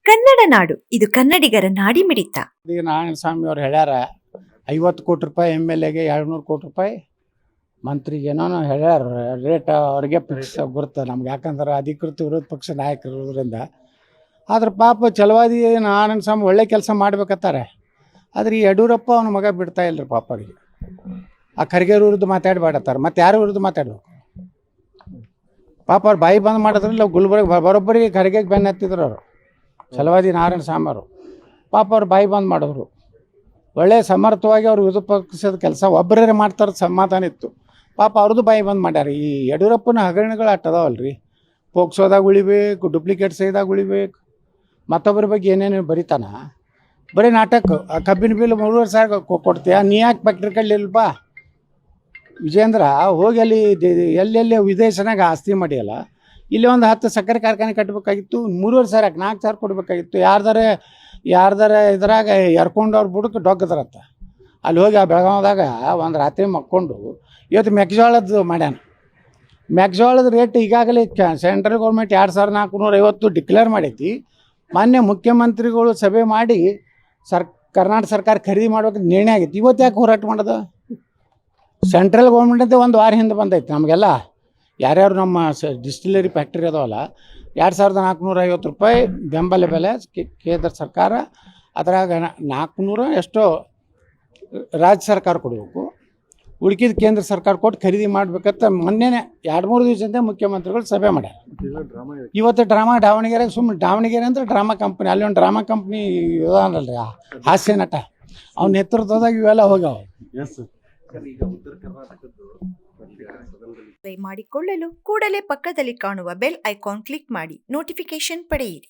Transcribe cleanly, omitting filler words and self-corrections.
ಕನ್ನಡ ನಾಡು ಇದು ಕನ್ನಡಿಗರ ನಾಡಿಮಿಡಿತ. ಈಗ ನಾರಾಯಣಸ್ವಾಮಿ ಅವ್ರು ಹೇಳ್ಯಾರ 50 ಕೋಟಿ ರೂಪಾಯಿ MLAಗೆ 200 ಕೋಟಿ ರೂಪಾಯಿ ಮಂತ್ರಿಗೇನೋ ಹೇಳ್ಯಾರ. ರೇಟ್ ಅವ್ರಿಗೆ ಫಿಕ್ಸ್ ಗುರುತ ನಮ್ಗೆ, ಯಾಕಂದ್ರೆ ಅಧಿಕೃತ ವಿರೋಧ ಪಕ್ಷ ನಾಯಕರು ಇರೋದ್ರಿಂದ. ಆದ್ರೆ ಪಾಪ ಛಲವಾದಿ ನಾರಾಯಣಸ್ವಾಮಿ ಒಳ್ಳೆ ಕೆಲಸ ಮಾಡ್ಬೇಕತ್ತಾರೆ. ಆದರೆ ಈ ಯಡಿಯೂರಪ್ಪ ಅವನ ಮಗ ಬಿಡ್ತಾ ಇಲ್ಲರಿ ಪಾಪ ಅವ್ರಿಗೆ. ಆ ಖರ್ಗೆ ವಿರುದ್ಧ ಮಾತಾಡಬೇಡತ್ತಾರೆ, ಮತ್ತು ಯಾರ ವಿರುದ್ಧ ಮಾತಾಡ್ಬೇಕು? ಪಾಪ ಅವ್ರು ಬಾಯಿ ಬಂದ್ ಮಾಡಿದ್ರಲ್ಲ, ಗುಲ್ಬರ್ಗ ಬರೋಬ್ಬರಿಗೆ ಖರ್ಗೆಗೆ ಬೆನ್ನ ಹತ್ತಿದ್ರು ಅವರು ಛಲವಾದಿ ನಾರಾಯಣಸ್ವಾಮಿ ಅವರು. ಪಾಪ ಅವ್ರು ಬಾಯಿ ಬಂದ್ ಮಾಡಿದ್ರು. ಒಳ್ಳೆ ಸಮರ್ಥವಾಗಿ ಅವ್ರು ವಿರೋಧ ಪಕ್ಷದ ಕೆಲಸ ಒಬ್ಬರೇ ಮಾಡ್ತಾರೆ, ಸಮಾಧಾನ ಇತ್ತು. ಪಾಪ ಅವ್ರದ್ದು ಬಾಯಿ ಬಂದ್ ಮಾಡ್ಯಾರ. ಈ ಯಡಿಯೂರಪ್ಪನ ಹಗರಣಗಳು ಅದಾವಲ್ರಿ, ಪೋಕ್ಸೋದಾಗ ಉಳಿಬೇಕು, ಡುಪ್ಲಿಕೇಟ್ ಸೈದಾಗ ಉಳಿಬೇಕು, ಮತ್ತೊಬ್ಬರ ಬಗ್ಗೆ ಏನೇನು ಬರಿತಾನ, ಬರೀ ನಾಟಕ. ಕಬ್ಬಿನ ಬಿಲ್ 3,500 ಕೊಡ್ತೀಯ, ನೀ ಯಾಕೆ ಫ್ಯಾಕ್ಟ್ರಿ ಕಡ್ಲಿಲ್ಪ ವಿಜೇಂದ್ರ? ಹೋಗಿ ಅಲ್ಲಿ ಎಲ್ಲೆಲ್ಲಿ ವಿದೇಶನಾಗ ಆಸ್ತಿ ಮಾಡಿಯಲ್ಲ, ಇಲ್ಲಿ ಒಂದು 10 ಸಕ್ಕರೆ ಕಾರ್ಖಾನೆ ಕಟ್ಟಬೇಕಾಗಿತ್ತು, 3,500 4,000 ಕೊಡಬೇಕಾಗಿತ್ತು. ಯಾರ್ದಾರ ಇದ್ರಾಗ ಎರ್ಕೊಂಡು ಅವ್ರು ಬುಡಕ್ಕೆ ಡೊಗ್ಗದ್ರಂತ. ಅಲ್ಲಿ ಹೋಗಿ ಆ ಬೆಳಗಾವ್ದಾಗ ಒಂದು ರಾತ್ರಿ ಮಕ್ಕೊಂಡು ಇವತ್ತು ಮೆಕ್ಕೆಜೋಳದ್ದು ಮಾಡ್ಯಾನ. ಮೆಕ್ಕೆಜೋಳದ ರೇಟ್ ಈಗಾಗಲೇ ಸೆಂಟ್ರಲ್ ಗೌರ್ಮೆಂಟ್ 2,450 ಡಿಕ್ಲೇರ್ ಮಾಡೈತಿ. ಮಾನ್ಯ ಮುಖ್ಯಮಂತ್ರಿಗಳು ಸಭೆ ಮಾಡಿ ಕರ್ನಾಟಕ ಸರ್ಕಾರ ಖರೀದಿ ಮಾಡ್ಬೇಕು ನಿರ್ಣಯ ಆಗೈತಿ. ಇವತ್ತು ಯಾಕೆ ಹೋರಾಟ ಮಾಡೋದು? ಸೆಂಟ್ರಲ್ ಗೌರ್ಮೆಂಟಿಂದ ಒಂದು ವಾರ ಹಿಂದೆ ಬಂದೈತಿ ನಮಗೆಲ್ಲ. ಯಾರ್ಯಾರು ನಮ್ಮ ಡಿಸ್ಟಿಲರಿ ಫ್ಯಾಕ್ಟ್ರಿ ಅದಾವಲ್ಲ, 2,450 ರೂಪಾಯಿ ಬೆಂಬಲ ಬೆಲೆ ಕೇಂದ್ರ ಸರ್ಕಾರ, ಅದರಾಗ 400 ಎಷ್ಟೋ ರಾಜ್ಯ ಸರ್ಕಾರ ಕೊಡಬೇಕು, ಉಳ್ಕಿದ ಕೇಂದ್ರ ಸರ್ಕಾರ ಕೊಟ್ಟು ಖರೀದಿ ಮಾಡ್ಬೇಕಂತ ಮೊನ್ನೆನೇ 2-3 ದಿವಸದಿಂದ ಮುಖ್ಯಮಂತ್ರಿಗಳು ಸಭೆ ಮಾಡ್ಯಾರ. ಇವತ್ತು ದಾವಣಗೆರೆ ಸುಮ್ಮನೆ ದಾವಣಗೆರೆ ಅಂದರೆ ಡ್ರಾಮಾ ಕಂಪ್ನಿ, ಅಲ್ಲಿ ಒಂದು ಡ್ರಾಮಾ ಕಂಪ್ನಿ ಇದಾನಲ್ರಿ ಹಾಸ್ಯ ನಟ, ಅವ್ನ ನೇತೃತ್ವದಾಗ ಇವೆಲ್ಲ ಹೋಗ್ಯಾವ. ಮಾಡಿಕೊಳ್ಳಲು ಕೂಡಲೇ ಪಕ್ಕದಲ್ಲಿ ಕಾಣುವ ಬೆಲ್ ಐಕಾನ್ ಕ್ಲಿಕ್ ಮಾಡಿ ನೋಟಿಫಿಕೇಶನ್ ಪಡೆಯಿರಿ.